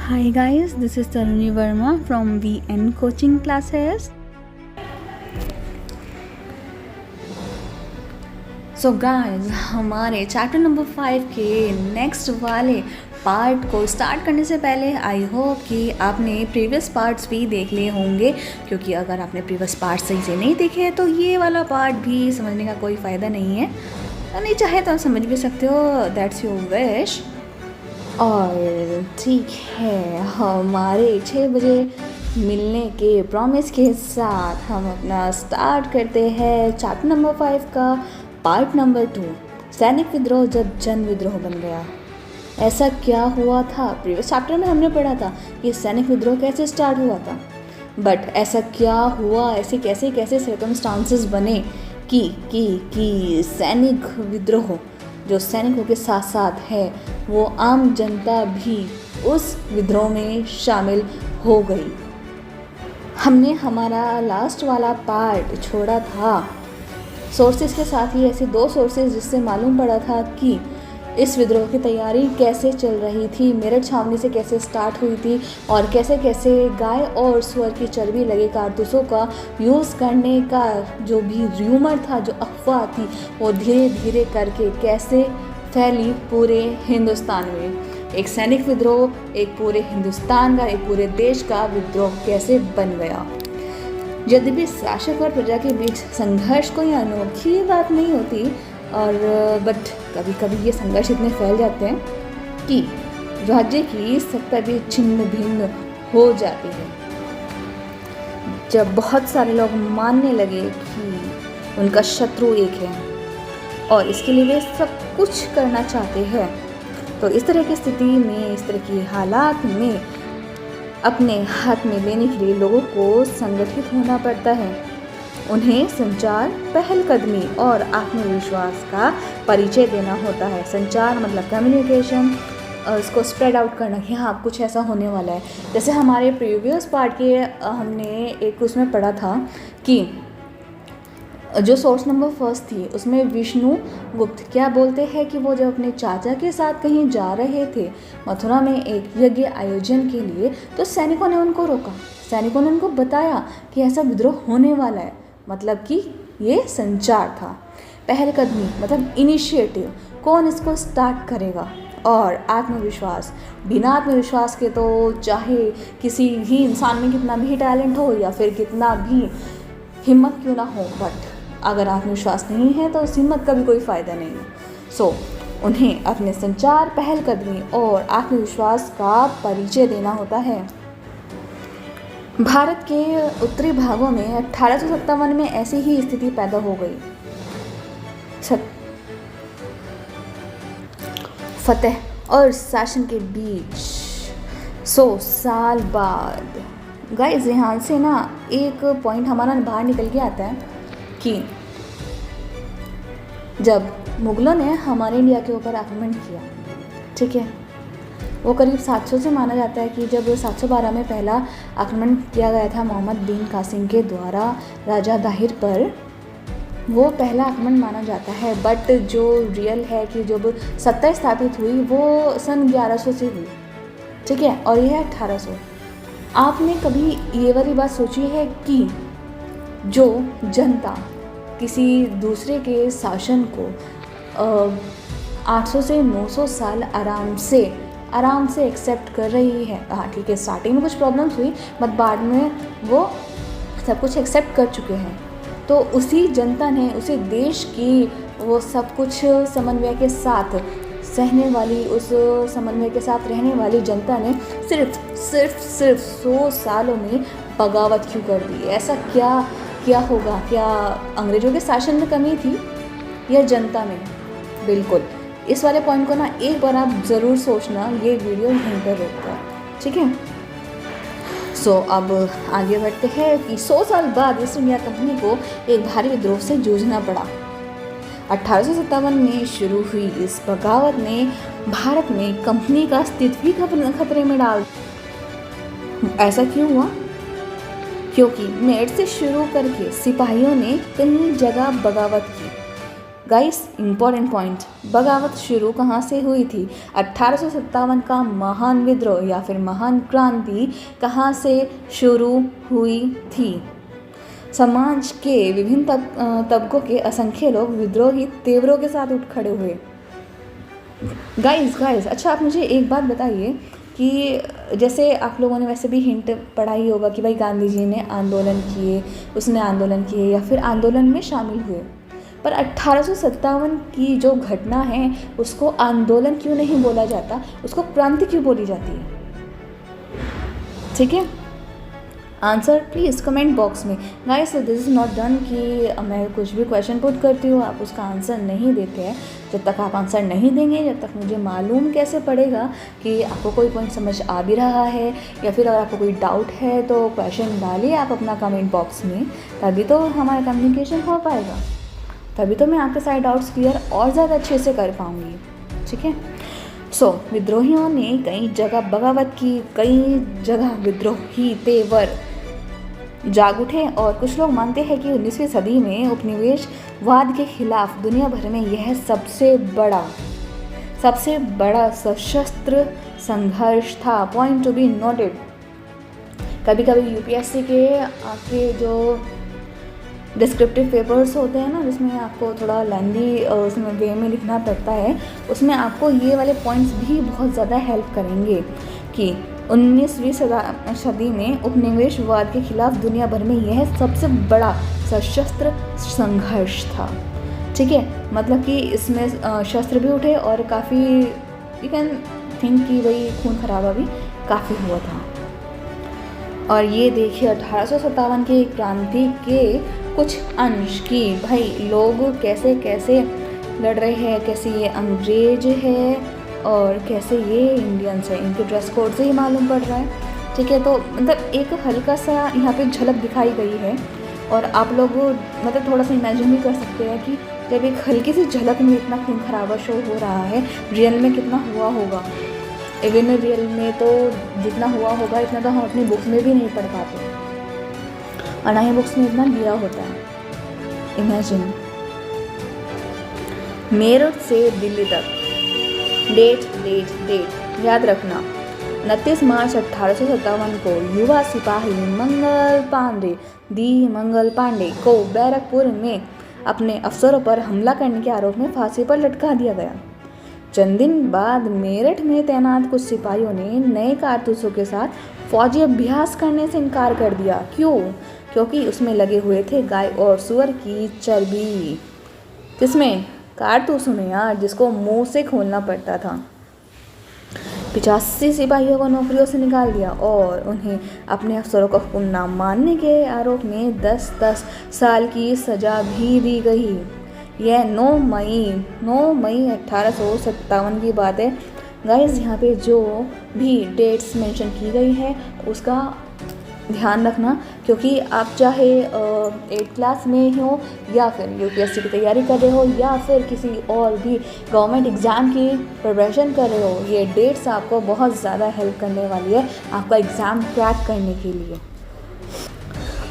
Hi guys, this is Taruni Verma from VN Coaching Classes. So guys, हमारे chapter number 5 के next वाले part को start करने से पहले आई होप कि आपने प्रीवियस पार्ट्स भी देख लिए होंगे, क्योंकि अगर आपने प्रीवियस पार्ट सही से नहीं देखे हैं तो ये वाला पार्ट भी समझने का कोई फ़ायदा नहीं है। तो नहीं चाहे तो आप समझ भी सकते हो, दैट्स योर विश। और ठीक है, हमारे 6 बजे मिलने के प्रॉमिस के साथ हम अपना स्टार्ट करते हैं चैप्टर नंबर 5 का पार्ट नंबर 2, सैनिक विद्रोह जब जन विद्रोह बन गया। ऐसा क्या हुआ था? प्रीवियस चैप्टर में हमने पढ़ा था कि सैनिक विद्रोह कैसे स्टार्ट हुआ था, बट ऐसा क्या हुआ, ऐसे कैसे कैसे सर्कमस्टांसेस बने कि सैनिक विद्रोह जो सैनिकों के साथ साथ है वो आम जनता भी उस विद्रोह में शामिल हो गई। हमने हमारा लास्ट वाला पार्ट छोड़ा था सोर्सेज के साथ ही, ऐसे 2 सोर्सेज जिससे मालूम पड़ा था कि इस विद्रोह की तैयारी कैसे चल रही थी, मेरठ छावनी से कैसे स्टार्ट हुई थी और कैसे कैसे गाय और सुअर की चर्बी लगे कारतूसों का यूज़ करने का जो भी र्यूमर था, जो अफवाह थी, वो धीरे धीरे करके कैसे फैली पूरे हिंदुस्तान में। एक सैनिक विद्रोह एक पूरे हिंदुस्तान का, एक पूरे देश का विद्रोह कैसे बन गया। यद्यपि शासक और प्रजा के बीच संघर्ष कोई अनोखी बात नहीं होती, और बट कभी कभी ये संघर्ष इतने फैल जाते हैं कि राज्य की सत्ता भी छिन्न भिन्न हो जाती है। जब बहुत सारे लोग मानने लगे कि उनका शत्रु एक है और इसके लिए वे सब कुछ करना चाहते हैं, तो इस तरह की स्थिति में, इस तरह की हालात में अपने हाथ में लेने के लिए लोगों को संगठित होना पड़ता है। उन्हें संचार, पहलकदमी और आत्मविश्वास का परिचय देना होता है। संचार मतलब कम्युनिकेशन, उसको स्प्रेड आउट करना कि हाँ कुछ ऐसा होने वाला है। जैसे हमारे प्रीवियस पार्ट के हमने एक उसमें पढ़ा था कि जो सोर्स नंबर 1 थी उसमें विष्णु गुप्त क्या बोलते हैं कि वो जब अपने चाचा के साथ कहीं जा रहे थे मथुरा में एक यज्ञ आयोजन के लिए, तो सैनिकों ने उनको रोका। सैनिकों ने उनको बताया कि ऐसा विद्रोह होने वाला है, मतलब कि ये संचार था। पहलकदमी मतलब इनिशिएटिव, कौन इसको स्टार्ट करेगा। और आत्मविश्वास, बिना आत्मविश्वास के तो चाहे किसी भी इंसान में कितना भी टैलेंट हो या फिर कितना भी हिम्मत क्यों ना हो, बट अगर आत्मविश्वास नहीं है तो उस हिम्मत का भी कोई फ़ायदा नहीं है। सो उन्हें अपने संचार, पहलकदमी और आत्मविश्वास का परिचय देना होता है। भारत के उत्तरी भागों में 1857 में ऐसी ही स्थिति पैदा हो गई। फतेह और शासन के बीच 100 साल बाद, गाइस यहाँ से ना एक पॉइंट हमारा बाहर निकल के आता है कि जब मुगलों ने हमारे इंडिया के ऊपर आक्रमण किया, ठीक है, वो करीब 700 से माना जाता है कि जब 712 में पहला आक्रमण किया गया था मोहम्मद बिन कासिम के द्वारा राजा दाहिर पर, वो पहला आक्रमण माना जाता है। बट जो रियल है कि जब सत्ता स्थापित हुई वो सन 1100 से हुई, ठीक है, और यह है 1800। आपने कभी ये वाली बात सोची है कि जो जनता किसी दूसरे के शासन को 800 से 900 साल आराम से एक्सेप्ट कर रही है। हाँ ठीक है, स्टार्टिंग में कुछ प्रॉब्लम्स हुई बट बाद में वो सब कुछ एक्सेप्ट कर चुके हैं। तो उसी जनता ने, उसी देश की वो सब कुछ समन्वय के साथ सहने वाली, उस समन्वय के साथ रहने वाली जनता ने सिर्फ 100 सालों में बगावत क्यों कर दी? ऐसा क्या होगा? क्या अंग्रेज़ों के शासन में कमी थी या जनता में? बिल्कुल, इस वाले पॉइंट को ना एक बार आप ज़रूर सोचना। ये वीडियो यहीं पर रोकता है, ठीक है। सो अब आगे बढ़ते हैं कि 100 साल बाद ईस्ट इंडिया कंपनी को एक भारी विद्रोह से जूझना पड़ा। 1857 में शुरू हुई इस बगावत ने भारत में कंपनी का अस्तित्व भी खतरे में डाल। ऐसा क्यों हुआ? क्योंकि मेरठ से शुरू करके सिपाहियों ने कई जगह बगावत की। गाइस इम्पोर्टेंट पॉइंट, बगावत शुरू कहाँ से हुई थी? 1857 का महान विद्रोह या फिर महान क्रांति कहाँ से शुरू हुई थी? समाज के विभिन्न तबकों के असंख्य लोग विद्रोही तेवरों के साथ उठ खड़े हुए। गाइस अच्छा आप मुझे एक बात बताइए कि जैसे आप लोगों ने वैसे भी हिंट पढ़ा ही होगा कि भाई गांधी जी ने आंदोलन किए, उसने आंदोलन किए या फिर आंदोलन में शामिल हुए, पर 1857 की जो घटना है उसको आंदोलन क्यों नहीं बोला जाता, उसको क्रांति क्यों बोली जाती है? ठीक है, आंसर प्लीज़ कमेंट बॉक्स में। Guys this is not done कि मैं कुछ भी क्वेश्चन पुट करती हूँ आप उसका आंसर नहीं देते हैं। जब तक आप आंसर नहीं देंगे, जब तक मुझे मालूम कैसे पड़ेगा कि आपको कोई पॉइंट समझ आ भी रहा है, या फिर अगर आपको कोई डाउट है तो क्वेश्चन डालिए आप अपना कमेंट बॉक्स में, तभी तो हमारा कम्युनिकेशन हो पाएगा, तभी तो मैं आपके सारे डाउट्स क्लियर और ज़्यादा अच्छे से कर पाऊँगी। ठीक है, विद्रोहियों ने कई जगह बगावत की, कई जगह विद्रोही तेवर जाग उठे और कुछ लोग मानते हैं कि 19वीं सदी में उपनिवेशवाद के खिलाफ दुनिया भर में यह सबसे बड़ा सशस्त्र संघर्ष था। Point to be noted. कभी कभी यूपीएससी के आपके जो डिस्क्रिप्टिव पेपर्स होते हैं ना, जिसमें आपको थोड़ा लेंदी उसमें वे में लिखना पड़ता है, उसमें आपको ये वाले पॉइंट्स भी बहुत ज़्यादा हेल्प करेंगे कि 19वीं सदी में उपनिवेशवाद के खिलाफ दुनिया भर में यह सबसे बड़ा सशस्त्र संघर्ष था। ठीक है, मतलब कि इसमें शस्त्र भी उठे और काफ़ी यू कैन थिंक कि भाई खून खराबा भी काफ़ी हुआ था। और ये देखिए 1857 की क्रांति के कुछ अंश की भाई लोग कैसे कैसे लड़ रहे हैं, कैसे ये अंग्रेज है और कैसे ये इंडियंस है, इनके ड्रेस कोड से ही मालूम पड़ रहा है। ठीक है, तो मतलब एक हल्का सा यहाँ पे झलक दिखाई गई है और आप लोग मतलब थोड़ा सा इमेजिन भी कर सकते हैं कि जब एक हल्की सी झलक में इतना खून खराबा शो हो रहा है, रियल में कितना हुआ होगा। इवन रियल में तो जितना हुआ होगा इतना तो हम अपनी बुक्स में भी नहीं पढ़ पाते, और ना ही बुक्स में इतना दिया होता है। इमेजिन, मेरठ से दिल्ली तक डेट याद रखना। 29 मार्च 1857 को युवा सिपाही मंगल पांडे को बैरकपुर में अपने अफसरों पर हमला करने के आरोप में फांसी पर लटका दिया गया। चंद दिन बाद मेरठ में तैनात कुछ सिपाहियों ने नए कारतूसों के साथ फौजी अभ्यास करने से इनकार कर दिया। क्यों? क्योंकि उसमें लगे हुए थे गाय और सुअर की चर्बी। किसमें? कारतूसों में यार, जिसको मुंह से खोलना पड़ता था। 85 सिपाहियों को नौकरियों से निकाल दिया और उन्हें अपने अफसरों का हुक्म न मानने के आरोप में 10 साल की सजा भी दी गई। यह 9 मई 1857 की बात है। गाइस यहाँ पे जो भी डेट्स मेंशन की गई है उसका ध्यान रखना, क्योंकि आप चाहे 8th क्लास में हो या फिर यूपीएससी की तैयारी कर रहे हो या फिर किसी और भी गवर्नमेंट एग्ज़ाम की प्रिपरेशन कर रहे हो, ये डेट्स आपको बहुत ज़्यादा हेल्प करने वाली है आपका एग्ज़ाम क्रैक करने के लिए।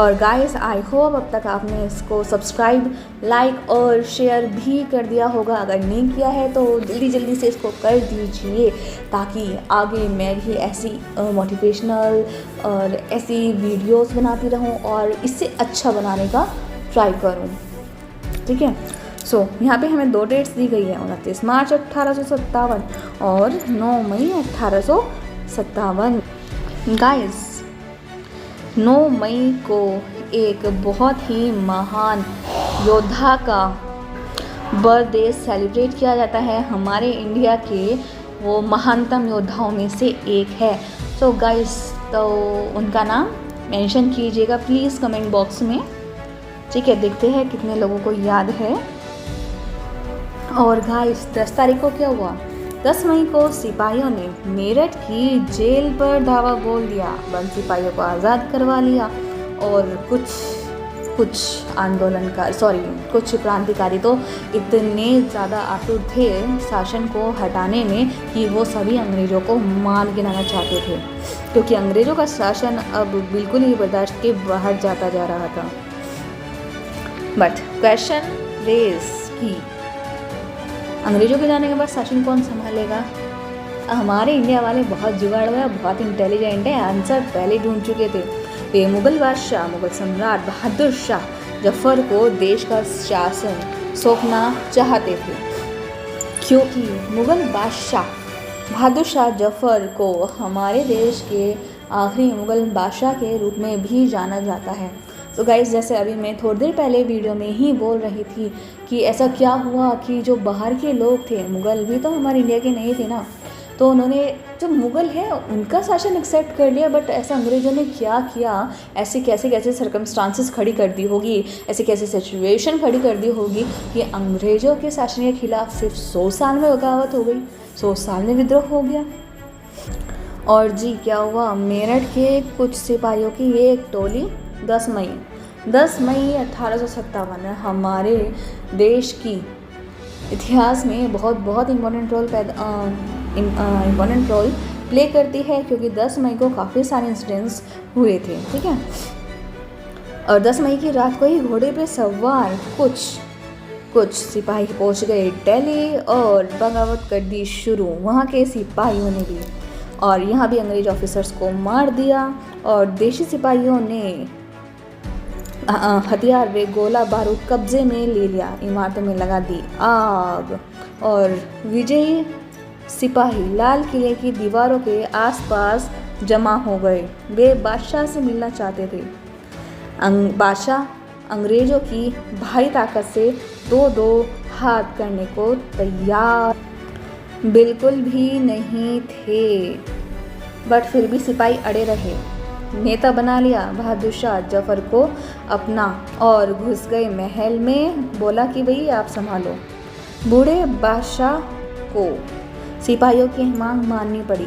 और गाइस आई होप अब तक आपने इसको सब्सक्राइब, लाइक और शेयर भी कर दिया होगा। अगर नहीं किया है तो जल्दी से इसको कर दीजिए, ताकि आगे मैं भी ऐसी मोटिवेशनल और ऐसी वीडियोस बनाती रहूं और इससे अच्छा बनाने का ट्राई करूं। ठीक है, यहाँ पे हमें 2 डेट्स दी गई है, 29 मार्च 1857 और 9 मई 1857। गाइस 9 मई को एक बहुत ही महान योद्धा का बर्थडे सेलिब्रेट किया जाता है। हमारे इंडिया के वो महानतम योद्धाओं में से एक है। गाइस तो उनका नाम मेंशन कीजिएगा प्लीज़ कमेंट बॉक्स में। ठीक है, देखते हैं कितने लोगों को याद है। और गाइस 10 तारीख को क्या हुआ? 10 मई को सिपाहियों ने मेरठ की जेल पर धावा बोल दिया, बंद सिपाहियों को आज़ाद करवा लिया और कुछ क्रांतिकारी तो इतने ज़्यादा आतुर थे शासन को हटाने में कि वो सभी अंग्रेज़ों को मार गिराना चाहते थे, क्योंकि अंग्रेज़ों का शासन अब बिल्कुल ही बर्दाश्त के बाहर जाता जा रहा था। बट क्वेश्चन रेज की अंग्रेज़ों के जाने के बाद शासन कौन संभालेगा? हमारे इंडिया वाले बहुत जुगाड़ हुआ, बहुत इंटेलिजेंट है, आंसर पहले ढूंढ चुके थे। वे मुग़ल बादशाह, मुग़ल सम्राट बहादुर शाह जफ़र को देश का शासन सौंपना चाहते थे, क्योंकि मुग़ल बादशाह बहादुर शाह जफ़र को हमारे देश के आखिरी मुग़ल बादशाह के रूप में भी जाना जाता है। तो गाइज़, जैसे अभी मैं थोड़ी देर पहले वीडियो में ही बोल रही थी कि ऐसा क्या हुआ कि जो बाहर के लोग थे, मुग़ल भी तो हमारे इंडिया के नहीं थे ना, तो उन्होंने जो मुग़ल है उनका शासन एक्सेप्ट कर लिया। बट ऐसा अंग्रेज़ों ने क्या किया, ऐसे कैसे कैसे सर्कमस्टांसेस खड़ी कर दी होगी, ऐसे कैसे सिचुएशन खड़ी कर दी होगी कि अंग्रेज़ों के शासन के खिलाफ सिर्फ 100 साल में बगावत हो गई, 100 साल में विद्रोह हो गया। और जी क्या हुआ, मेरठ के कुछ सिपाहियों की ये एक टोली 10 मई 1857 हमारे देश की इतिहास में बहुत इम्पोर्टेंट रोल प्ले करती है, क्योंकि 10 मई को काफ़ी सारे इंसिडेंट्स हुए थे, ठीक है। और 10 मई की रात को ही घोड़े पे सवार कुछ सिपाही पहुंच गए दिल्ली और बगावत कर दी शुरू वहाँ के सिपाहियों ने भी। और यहाँ भी अंग्रेज ऑफिसर्स को मार दिया और देशी सिपाहियों ने हथियार व गोला बारूद कब्जे में ले लिया, इमारतों में लगा दी आग। और विजयी सिपाही लाल किले की दीवारों के आसपास जमा हो गए। वे बादशाह से मिलना चाहते थे। बादशाह अंग्रेज़ों की भारी ताकत से दो हाथ करने को तैयार बिल्कुल भी नहीं थे, बट फिर भी सिपाही अड़े रहे। नेता बना लिया बहादुर शाह जफ़र को अपना और घुस गए महल में। बोला कि भाई आप संभालो। बूढ़े बादशाह को सिपाहियों की मांग माननी पड़ी।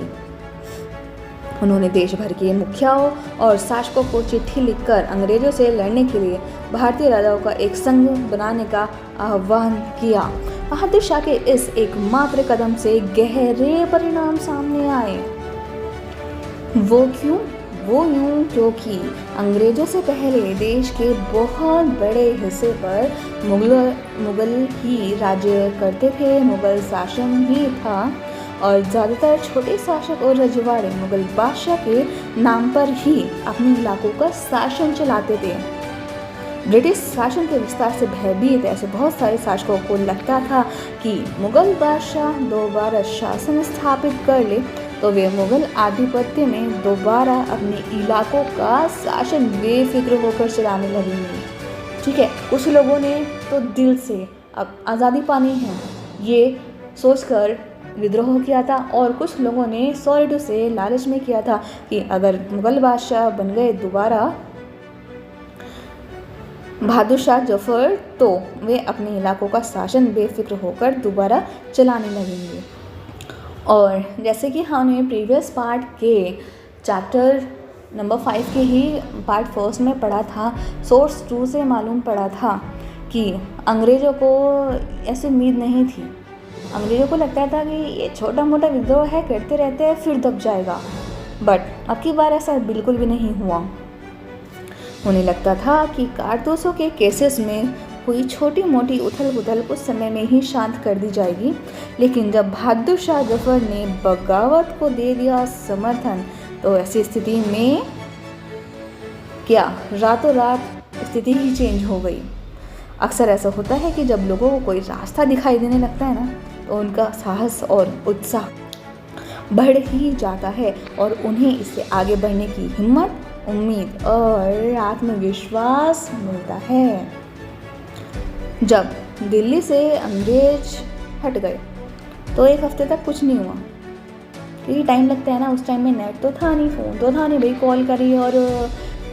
उन्होंने देश भर के मुखियाओं और शासकों को चिट्ठी लिखकर अंग्रेज़ों से लड़ने के लिए भारतीय राजाओं का एक संघ बनाने का आह्वान किया। बहादुर शाह के इस एकमात्र कदम से गहरे परिणाम सामने आए। वो यूं क्योंकि अंग्रेज़ों से पहले देश के बहुत बड़े हिस्से पर मुग़ल ही राज्य करते थे, मुग़ल शासन ही था और ज़्यादातर छोटे शासक और रजवाड़े मुग़ल बादशाह के नाम पर ही अपने इलाकों का शासन चलाते थे। ब्रिटिश शासन के विस्तार से भयभीत ऐसे बहुत सारे शासकों को लगता था कि मुग़ल बादशाह दोबारा शासन स्थापित कर ले तो वे मुग़ल आधिपत्य में दोबारा अपने इलाकों का शासन बेफिक्र होकर चलाने लगेंगे, ठीक है। कुछ लोगों ने तो दिल से अब आज़ादी पानी है ये सोचकर विद्रोह किया था, और कुछ लोगों ने सॉलिड से लालच में किया था कि अगर मुग़ल बादशाह बन गए दोबारा बहादुर शाह जफ़र तो वे अपने इलाकों का शासन बेफिक्र होकर दोबारा चलाने लगेंगे। और जैसे कि हमने प्रीवियस पार्ट के चैप्टर नंबर 5 के ही पार्ट 1 में पढ़ा था, सोर्स 2 से मालूम पड़ा था कि अंग्रेज़ों को ऐसी उम्मीद नहीं थी। अंग्रेज़ों को लगता था कि ये छोटा मोटा विद्रोह है, करते रहते हैं फिर दब जाएगा, बट अब की बार ऐसा बिल्कुल भी नहीं हुआ। उन्हें लगता था कि कारतूसों के केसेस में हुई छोटी मोटी उथल पुथल कुछ समय में ही शांत कर दी जाएगी, लेकिन जब बहादुर शाह जफ़र ने बगावत को दे दिया समर्थन तो ऐसी स्थिति में क्या रातों रात स्थिति ही चेंज हो गई। अक्सर ऐसा होता है कि जब लोगों को कोई रास्ता दिखाई देने लगता है ना, तो उनका साहस और उत्साह बढ़ ही जाता है और उन्हें इससे आगे बढ़ने की हिम्मत, उम्मीद और आत्मविश्वास मिलता है। जब दिल्ली से अंग्रेज हट गए तो एक हफ्ते तक कुछ नहीं हुआ, क्योंकि टाइम लगता है ना। उस टाइम में नेट तो था नहीं, फ़ोन तो था नहीं, भाई कॉल करी और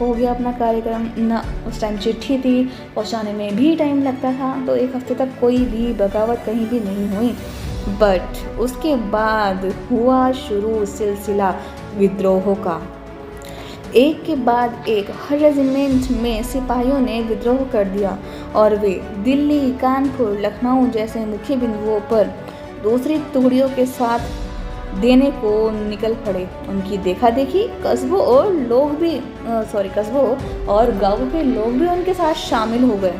हो गया अपना कार्यक्रम ना। उस टाइम चिट्ठी थी, पहुंचाने में भी टाइम लगता था, तो एक हफ्ते तक कोई भी बगावत कहीं भी नहीं हुई। बट उसके बाद हुआ शुरू सिलसिला विद्रोह का। एक के बाद एक हर रेजिमेंट में सिपाहियों ने विद्रोह कर दिया और वे दिल्ली, कानपुर, लखनऊ जैसे मुख्य बिंदुओं पर दूसरी टुकड़ियों के साथ देने को निकल पड़े। उनकी देखा देखी कस्बों और गांवों के लोग भी उनके साथ शामिल हो गए।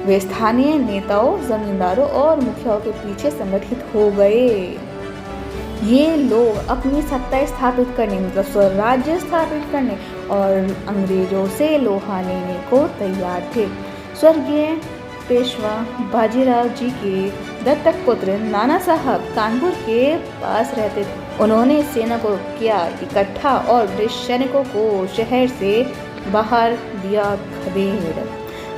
वे स्थानीय नेताओं, जमींदारों और मुखियाओं के पीछे संगठित हो गए। ये लोग अपनी सत्ता स्थापित करने मतलब स्वराज्य स्थापित करने और अंग्रेजों से लोहा लेने को तैयार थे। स्वर्गीय पेशवा बाजीराव जी के दत्तक पुत्र नाना साहब कानपुर के पास रहते थे। उन्होंने सेना को किया इकट्ठा और ब्रिटिश सैनिकों को शहर से बाहर दिया खदेड़।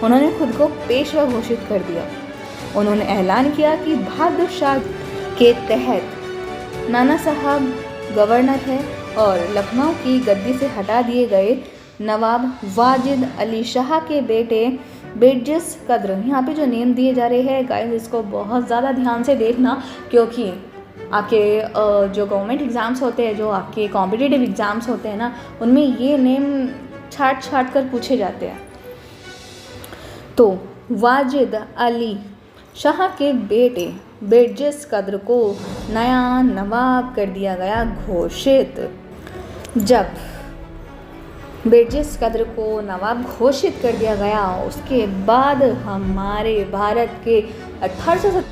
उन्होंने खुद को पेशवा घोषित कर दिया। उन्होंने ऐलान किया कि बहादुर शाह के तहत नाना साहब गवर्नर है और लखनऊ की गद्दी से हटा दिए गए नवाब वाजिद अली शाह के बेटे बेरजिस कद्र। यहाँ पे जो नेम दिए जा रहे हैं गाइस, इसको बहुत ज़्यादा ध्यान से देखना, क्योंकि आपके जो गवर्नमेंट एग्ज़ाम्स होते हैं, जो आपके कॉम्पिटिटिव एग्ज़ाम्स होते हैं ना, उनमें ये नेम छाट छाट कर पूछे जाते हैं। तो वाजिद अली शाह के बेटे बेरजिस कद्र को नया नवाब कर दिया गया घोषित। जब बेरजिस कद्र को नवाब घोषित कर दिया गया, उसके बाद हमारे भारत के 1870